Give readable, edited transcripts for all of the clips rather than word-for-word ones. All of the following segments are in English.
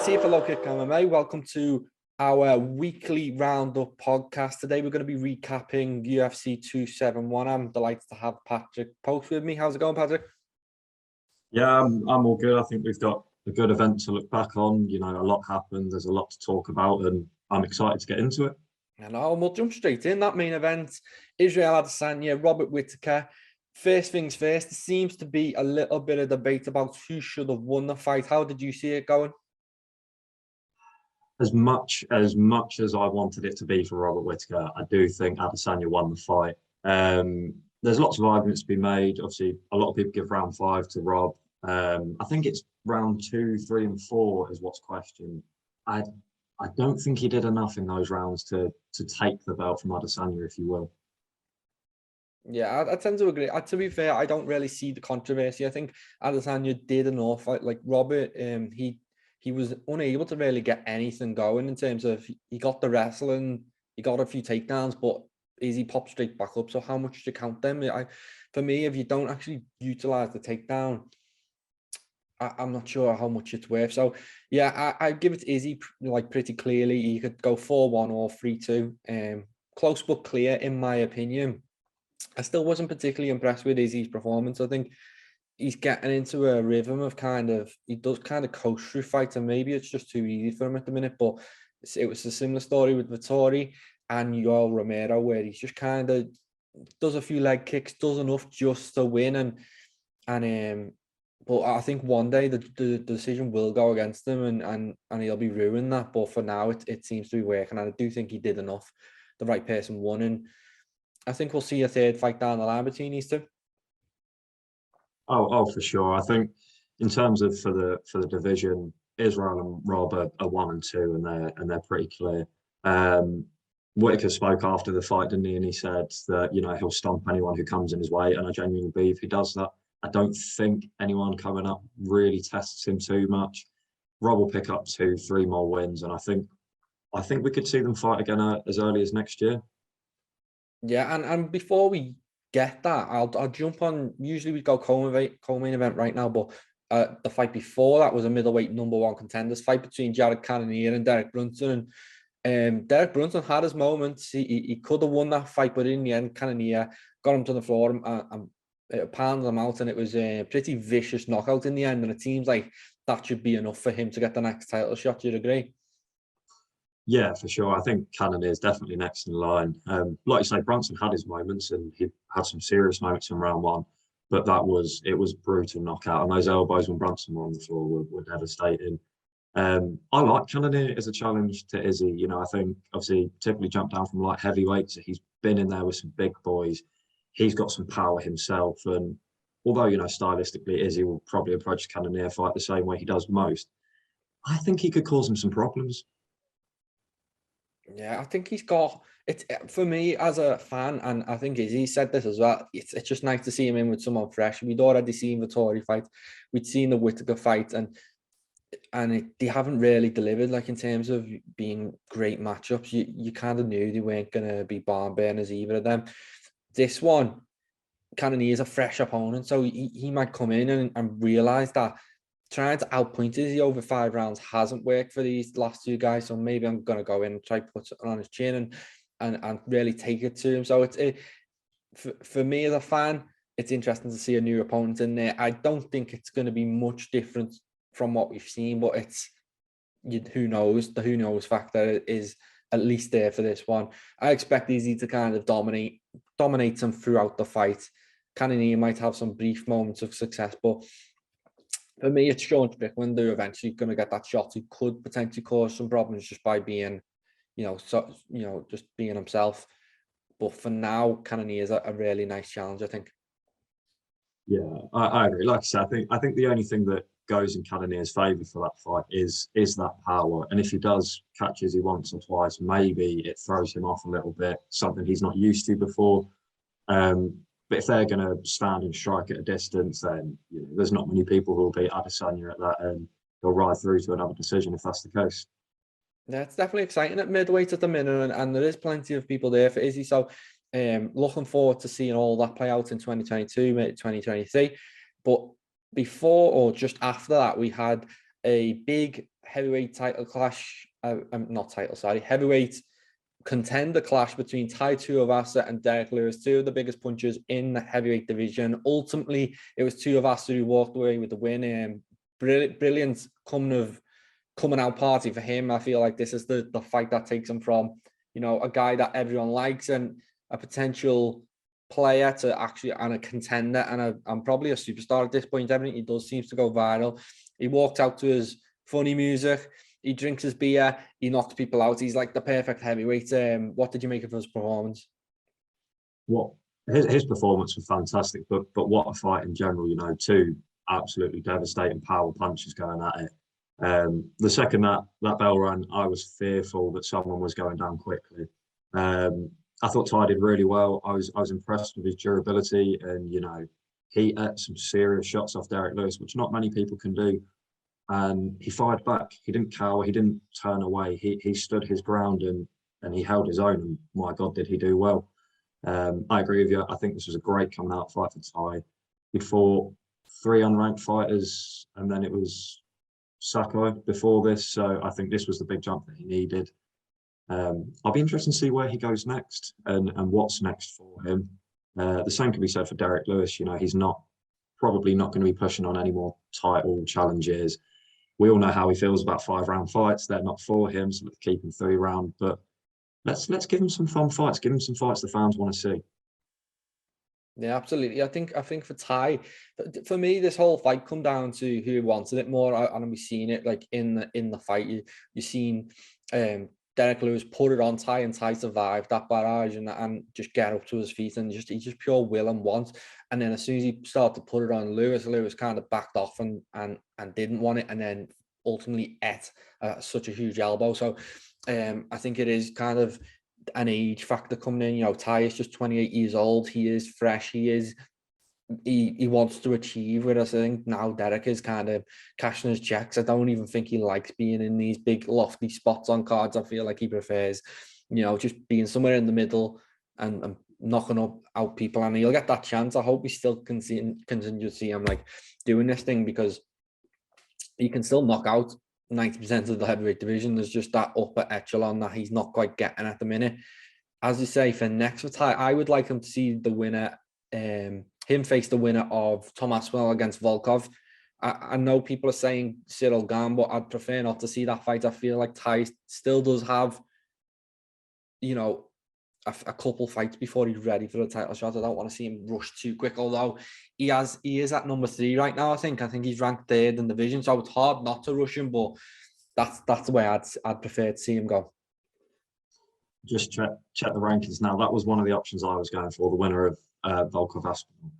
Ellis here for LowKick MMA. Welcome to our weekly roundup podcast. Today we're going to be recapping UFC 271. I'm delighted to have Patrick Post with me. How's it going, Patrick? Yeah, I'm all good. I think we've got a good event to look back on. You know, a lot happened. There's a lot to talk about, and I'm excited to get into it. And we'll jump straight in. That main event, Israel Adesanya, Robert Whittaker. First things first, there seems to be a little bit of debate about who should have won the fight. How did you see it going? As much as I wanted it to be for Robert Whittaker, I do think Adesanya won the fight. There's lots of arguments to be made. Obviously, a lot of people give round 5 to Rob. I think it's round 2, 3, and 4 is what's questioned. I don't think he did enough in those rounds to take the belt from Adesanya, if you will. Yeah, I tend to agree. To be fair, I don't really see the controversy. I think Adesanya did enough. Like Robert, he was unable to really get anything going in terms of he got the wrestling, he got a few takedowns, but Izzy popped straight back up. So how much do you count them? For me, if you don't actually utilize the takedown, I'm not sure how much it's worth. So yeah, I give it to Izzy like pretty clearly. He could go 4-1 or 3-2. Close but clear in my opinion. I still wasn't particularly impressed with Izzy's performance. I think he's getting into a rhythm of he does kind of coast through fights, and maybe it's just too easy for him at the minute. But it was a similar story with Vittori and Yoel Romero, where he's just kind of does a few leg kicks, does enough just to win, and but I think one day the decision will go against him, and he'll be ruining that. But for now, it seems to be working, and I do think he did enough. The right person won, and I think we'll see a third fight down the line between these two. Oh, for sure. I think in terms of for the division, Israel and Rob are 1 and 2, and they're pretty clear. Whittaker spoke after the fight, didn't he? And he said that he'll stomp anyone who comes in his way, and I genuinely believe he does that. I don't think anyone coming up really tests him too much. Rob will pick up 2, 3 more wins, and I think we could see them fight again as early as next year. Yeah, and before we get that, I'll jump on. Usually we go co-main event right now, but the fight before that was a middleweight #1 contenders fight between Jared Cannonier and Derek Brunson. And Derek Brunson had his moments. He could have won that fight, but in the end, Cannonier got him to the floor and pounded him out, and it was a pretty vicious knockout in the end. And it seems like that should be enough for him to get the next title shot. Do you agree? Yeah, for sure. I think Cannonier is definitely next in line. Like you say, Brunson had his moments, and he had some serious moments in round 1, but it was brutal knockout, and those elbows when Brunson were on the floor were devastating. I like Cannonier as a challenge to Izzy. I think obviously typically jumped down from light heavyweight, so he's been in there with some big boys. He's got some power himself, and although stylistically Izzy will probably approach Cannonier fight the same way he does most, I think he could cause him some problems. Yeah, I think he's got it. For me as a fan, and I think Izzy said this as well, it's just nice to see him in with someone fresh. We'd already seen Vittori fight, we'd seen the Whittaker fight, and they haven't really delivered, like in terms of being great matchups. You kind of knew they weren't going to be barn burners, either of them. This one, Cannonier is a fresh opponent, so he might come in and realize that trying to outpoint Izzy over 5 rounds hasn't worked for these last 2 guys. So maybe I'm going to go in and try to put it on his chin and really take it to him. So for me as a fan, it's interesting to see a new opponent in there. I don't think it's going to be much different from what we've seen, but who knows? The who knows factor is at least there for this one. I expect Izzy to kind of dominate them throughout the fight. Cannonier might have some brief moments of success, but for me, it's Sean Strickland who eventually going to get that shot. He could potentially cause some problems just by being, just being himself. But for now, Cannonier is a really nice challenge, I think. Yeah, I agree. Like I said, I think the only thing that goes in Cannonier's favour for that fight is that power. And if he does catch Izzy once or twice, maybe it throws him off a little bit, something he's not used to before. But if they're going to stand and strike at a distance, then there's not many people who will beat Adesanya at that, and he'll ride through to another decision if that's the case. Yeah, it's definitely exciting at middleweight at the minute, and there is plenty of people there for Izzy. So looking forward to seeing all that play out in 2022, maybe 2023. But before or just after that, we had a big heavyweight title clash, not title, sorry, heavyweight contender clash between Tai Tuivasa and Derek Lewis, two of the biggest punchers in the heavyweight division. Ultimately, it was Tuivasa who walked away with the win. Brilliant coming out party for him. I feel like this is the fight that takes him from, a guy that everyone likes and a potential player to actually and a contender and probably a superstar at this point. Everything he does seems to go viral. He walked out to his funny music. He drinks his beer. He knocks people out. He's like the perfect heavyweight. What did you make of his performance? Well, his performance was fantastic, but what a fight in general. Two absolutely devastating power punches going at it. The second that bell rang, I was fearful that someone was going down quickly. I thought Tai did really well. I was impressed with his durability, and he ate some serious shots off Derek Lewis, which not many people can do. And he fired back. He didn't cower. He didn't turn away. He stood his ground and he held his own. And my God, did he do well? I agree with you. I think this was a great coming out fight for Tai. He fought 3 unranked fighters, and then it was Sakai before this. So I think this was the big jump that he needed. I'll be interested to see where he goes next and what's next for him. The same can be said for Derek Lewis. He's probably not going to be pushing on any more title challenges. We all know how he feels about 5-round fights. They're not for him, so let's keep him 3-round. But let's give him some fun fights. Give him some fights the fans want to see. Yeah, absolutely. I think for Tai, for me, this whole fight come down to who wanted it more, and we've seen it like in the fight. You've seen Derek Lewis put it on Tai, and Tai survived that barrage and just get up to his feet, and he's just pure will and want. And then as soon as he started to put it on Lewis kind of backed off and didn't want it, and then ultimately ate such a huge elbow. So I think it is kind of an age factor coming in. Tai is just 28 years old. He is fresh. He wants to achieve, whereas I think now Derek is kind of cashing his checks. I don't even think he likes being in these big lofty spots on cards. I feel like he prefers, just being somewhere in the middle and knocking out people, and he'll get that chance. I hope we still continue to see him like doing this thing, because he can still knock out 90% of the heavyweight division. There's just that upper echelon that he's not quite getting at the minute. As you say, for next for Tai, I would like him to see the winner, him face the winner of Tom Aspinall against Volkov. I know people are saying Cyril Gane, but I'd prefer not to see that fight. I feel like Tai still does have, a couple fights before he's ready for the title shot. I don't want to see him rush too quick, although he is at number 3 right now. I think he's ranked 3rd in the division, so it's hard not to rush him, but that's the way I'd prefer to see him go. Just check the rankings now. That was one of the options I was going for, the winner of Volkov Aspinall.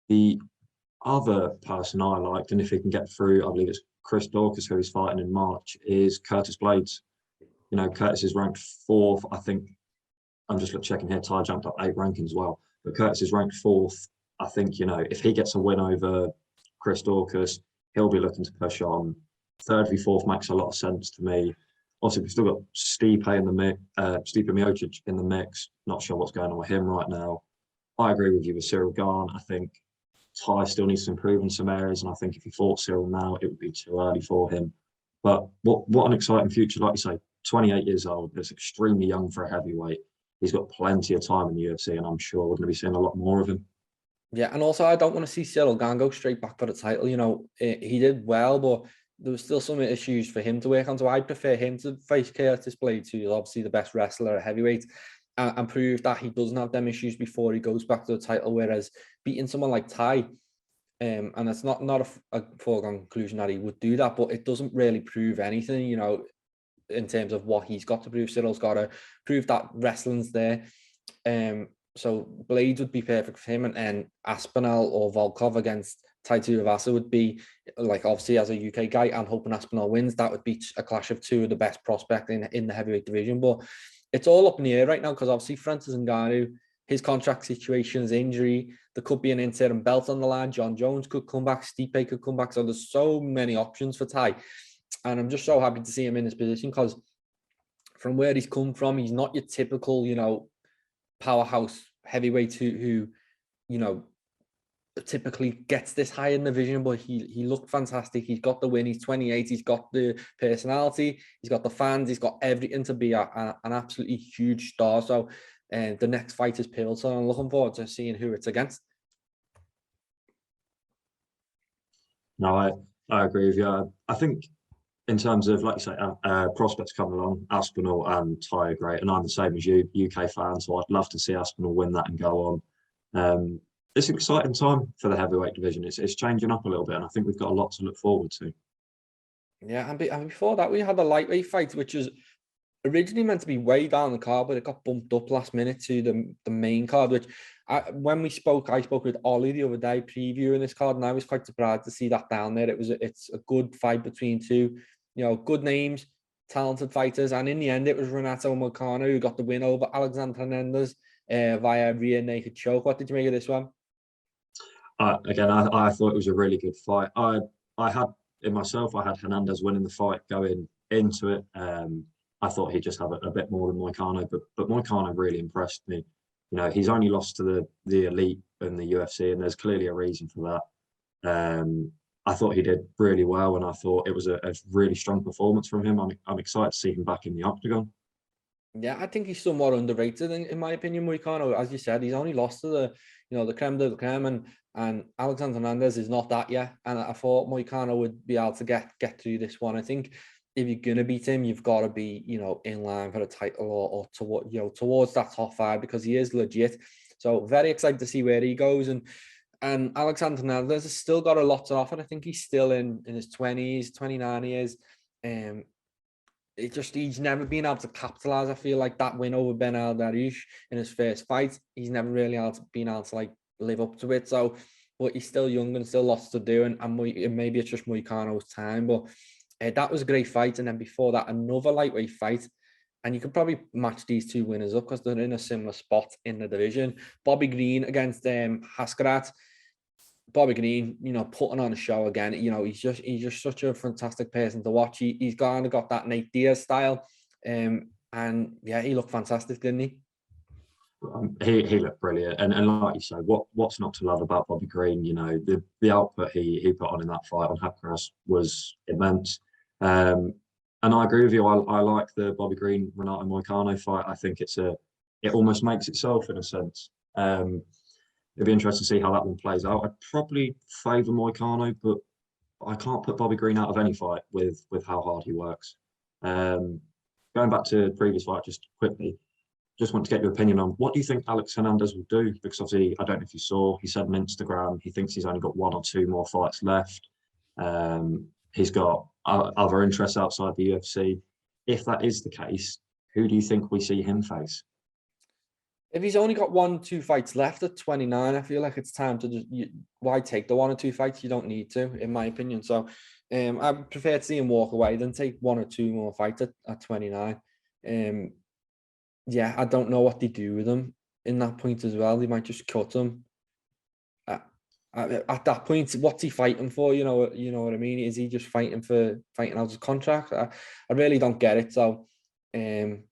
The other person I liked, and if he can get through, I believe it's Chris Dorcas, who he's fighting in March, is Curtis Blades. Curtis is ranked 4th. I think I'm just checking here. Tai jumped up 8 rankings as well, but Curtis is ranked 4th. I think if he gets a win over Chris Dorcas, he'll be looking to push on. 3rd v 4th makes a lot of sense to me. Also, we've still got Stipe in the mix, Stipe Miocic in the mix. Not sure what's going on with him right now. I agree with you with Cyril Gane. I think Tai still needs to improve in some areas, and I think if he fought Cyril now, it would be too early for him. But what an exciting future! Like you say, 28 years old. That's extremely young for a heavyweight. He's got plenty of time in the UFC, and I'm sure we're going to be seeing a lot more of him. Yeah, and also I don't want to see Cyril Gane go straight back for the title. He did well, but there was still some issues for him to work on. So I prefer him to face Curtis Blades, who's obviously the best wrestler at heavyweight, and prove that he doesn't have them issues before he goes back to the title. Whereas beating someone like Tai, and it's not a foregone conclusion that he would do that, but it doesn't really prove anything, in terms of what he's got to prove. Cyril's got to prove that wrestling's there. So Blades would be perfect for him, and Aspinall or Volkov against Tai Tuivasa would be, like, obviously as a UK guy, I'm hoping Aspinall wins. That would be a clash of 2 of the best prospects in the heavyweight division. But it's all up in the air right now, because obviously Francis Ngannou, his contract situation, his injury, there could be an interim belt on the line. John Jones could come back, Stipe could come back. So there's so many options for Tai. And I'm just so happy to see him in this position, because from where he's come from, he's not your typical, powerhouse heavyweight who typically gets this high in the division, but he looked fantastic. He's got the win. He's 28. He's got the personality. He's got the fans. He's got everything to be an absolutely huge star. So the next fight is pivotal. I'm looking forward to seeing who it's against. No, I agree with you. I think in terms of, like you say, prospects coming along, Aspinall and Ty are great, and I'm the same as you, UK fan, so I'd love to see Aspinall win that and go on. It's an exciting time for the heavyweight division. It's changing up a little bit, and I think we've got a lot to look forward to. Yeah, and before that, we had a lightweight fight, which was originally meant to be way down the card, but it got bumped up last minute to the main card, which when I spoke with Ollie the other day previewing this card, and I was quite surprised to see that down there. It's a good fight between two, good names, talented fighters, and in the end, it was Renato Moicano who got the win over Alexander Hernandez via rear naked choke. What did you make of this one? Again, I thought it was a really good fight. I had Hernandez winning the fight going into it. I thought he'd just have a bit more than Moicano, but Moicano really impressed me. He's only lost to the elite in the UFC, and there's clearly a reason for that. I thought he did really well, and I thought it was a really strong performance from him. I'm excited to see him back in the octagon. Yeah, I think he's somewhat underrated in my opinion, Moicano. As you said, he's only lost to the creme de la creme, and Alexander Hernandez is not that yet. And I thought Moicano would be able to get through this one. I think if you're gonna beat him, you've got to be, in line for a title or towards that top five, because he is legit. So very excited to see where he goes. And Alexander Hernandez has still got a lot to offer. I think he's still in his 20s, 29 years. He's never been able to capitalize. I feel like that win over Ben Al-Dariush in his first fight, he's never really been able to live up to it. So, but he's still young and still lots to do. And maybe it's just Moicano's time. But that was a great fight. And then before that, another lightweight fight. And you could probably match these two winners up because they're in a similar spot in the division. Bobby Green against Haskarat. Bobby Green, putting on a show again. He's just such a fantastic person to watch. He's kind of got that Nate Diaz style, and yeah, he looked fantastic, didn't he? He looked brilliant, and like you say, what's not to love about Bobby Green? The output he put on in that fight on Hackcross was immense. And I agree with you. I like the Bobby Green Renato Moicano fight. I think it almost makes itself in a sense. It'd be interesting to see how that one plays out. I'd probably favour Moicano, but I can't put Bobby Green out of any fight with how hard he works. Going back to the previous fight, just quickly, just want to get your opinion on what do you think Alex Hernandez will do? Because obviously, I don't know if you saw, he said on Instagram he thinks he's only got 1 or 2 more fights left. He's got other interests outside the UFC. If that is the case, who do you think we see him face? If he's only got 1-2 fights left at 29, I feel like it's time to just why take the 1 or 2 fights? You don't need to, in my opinion. So I prefer to see him walk away than take 1 or 2 more fights at 29. Yeah, I don't know what they do with him in that point as well. They might just cut him. At that point, what's he fighting for? You know what I mean? Is he just fighting out his contract? I really don't get it. So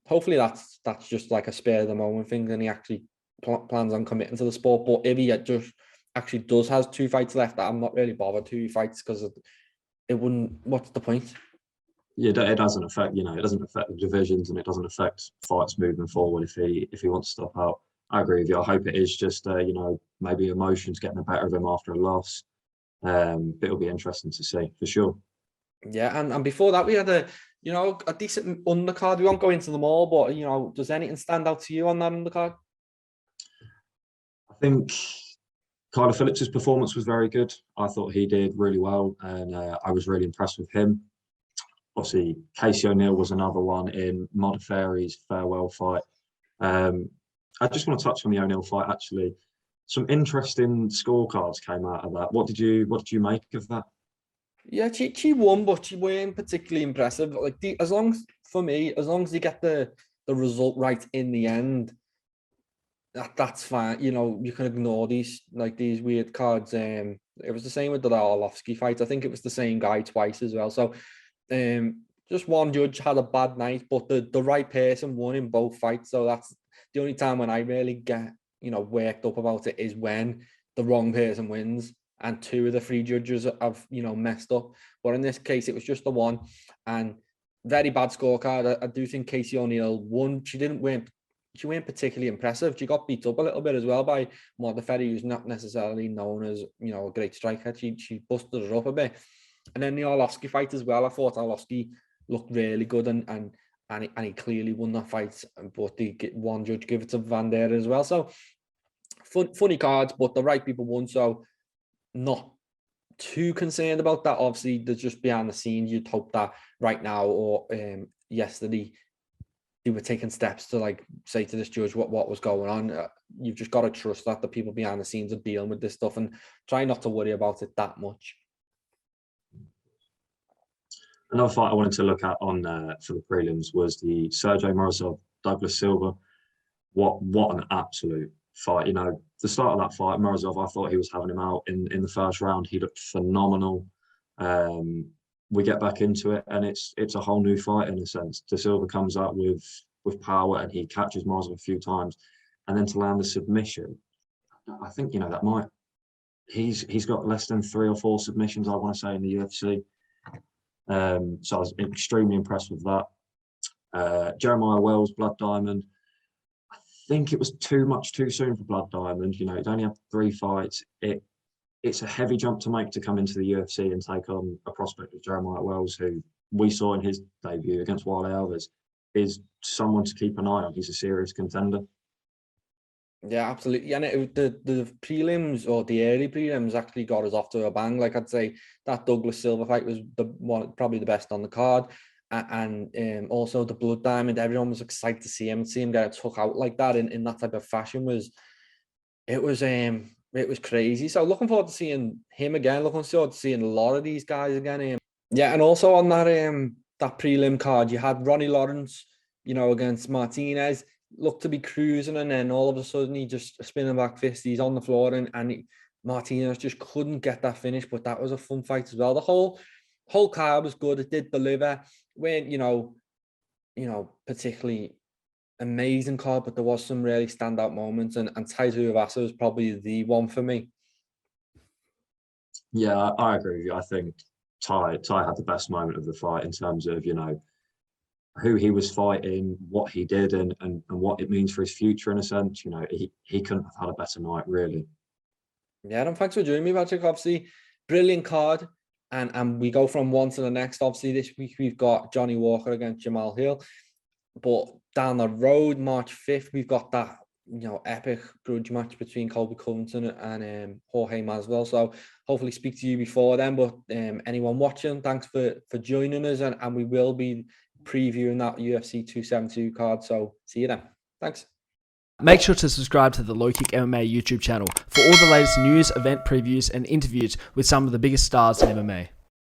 hopefully that's just like a spare of the moment thing, and he actually plans on committing to the sport. But if he just actually has 2 fights left, I'm not really bothered 2 fights because it wouldn't. What's the point? Yeah, it doesn't affect it doesn't affect the divisions, and it doesn't affect fights moving forward if he wants to stop out. I agree with you. I hope it is just maybe emotions getting the better of him after a loss. But it'll be interesting to see for sure. Yeah, and before that we had a decent undercard. We won't go into them all, but does anything stand out to you on that undercard? I think Kyler Phillips's performance was very good. I thought he did really well, and I was really impressed with him. Obviously, Casey O'Neill was another one in Modafferi's farewell fight. I just want to touch on the O'Neill fight. Actually, some interesting scorecards came out of that. What did you make of that? Yeah, she won, but she weren't particularly impressive. As long as you get the result right in the end, that's fine. You can ignore these weird cards. It was the same with the Arlovsky fight. I think it was the same guy twice as well. So just one judge had a bad night, but the right person won in both fights. So that's the only time when I really get worked up about it, is when the wrong person wins, and 2 of the 3 judges have, you know, messed up. But in this case, it was just the one, and very bad scorecard. I do think Casey O'Neill won. She weren't particularly impressive. She got beat up a little bit as well by Modafferi, who's not necessarily known as, you know, a great striker. She busted her up a bit. And then the Arlovski fight as well. I thought Arlovski looked really good, and he clearly won that fight. But one judge gave it to Van Der as well. So funny cards, but the right people won. So not too concerned about that. Obviously, there's just behind the scenes, you'd hope that right now or yesterday they were taking steps to like say to this judge what was going on. You've just got to trust that the people behind the scenes are dealing with this stuff and try not to worry about it that much. Another fight I wanted to look at on for the prelims was the Sergey Morozov Douglas Silva. What an absolute fight! You know, the start of that fight, Morozov, I thought he was having him out in the first round. He looked phenomenal. We get back into it, and it's a whole new fight in a sense. De Silva comes out with power, and he catches Morozov a few times, and then to land the submission, I think, you know, that might. He's got less than 3 or 4 submissions, I want to say, in the UFC. So I was extremely impressed with that. Jeremiah Wells, Blood Diamond. I think it was too soon for Blood Diamond. You know, he'd only had 3 fights. It's a heavy jump to make to come into the UFC and take on a prospect of Jeremiah Wells, who we saw in his debut against Wilde Alves, is someone to keep an eye on. He's a serious contender. Yeah, absolutely. And the prelims, or the early prelims, actually got us off to a bang. Like, I'd say that Douglas Silva fight was probably the best on the card. And also the Blood Diamond, everyone was excited to see him get it took out like that in that type of fashion. It was crazy. So looking forward to seeing him again. Looking forward to seeing a lot of these guys again. Yeah, and also on that prelim card, you had Ronnie Lawrence, you know, against Martinez. Looked to be cruising, and then all of a sudden he just spinning back fist. He's on the floor, and Martinez just couldn't get that finish. But that was a fun fight as well. The whole card was good. It did deliver. When you know, particularly amazing card, but there was some really standout moments, and Tai Tuivasa was probably the one for me. Yeah, I agree with you. I think Tai had the best moment of the fight in terms of, you know, who he was fighting, what he did, and what it means for his future in a sense. You know, he couldn't have had a better night, really. Yeah, and thanks for joining me, Patrick. Obviously, brilliant card. And we go from one to the next. Obviously, this week we've got Johnny Walker against Jamal Hill. But down the road, March 5th, we've got that, you know, epic grudge match between Colby Covington and Jorge Masvidal. So hopefully speak to you before then. But anyone watching, thanks for joining us. And we will be previewing that UFC 272 card. So see you then. Thanks. Make sure to subscribe to the LowKick MMA YouTube channel for all the latest news, event previews, and interviews with some of the biggest stars in MMA.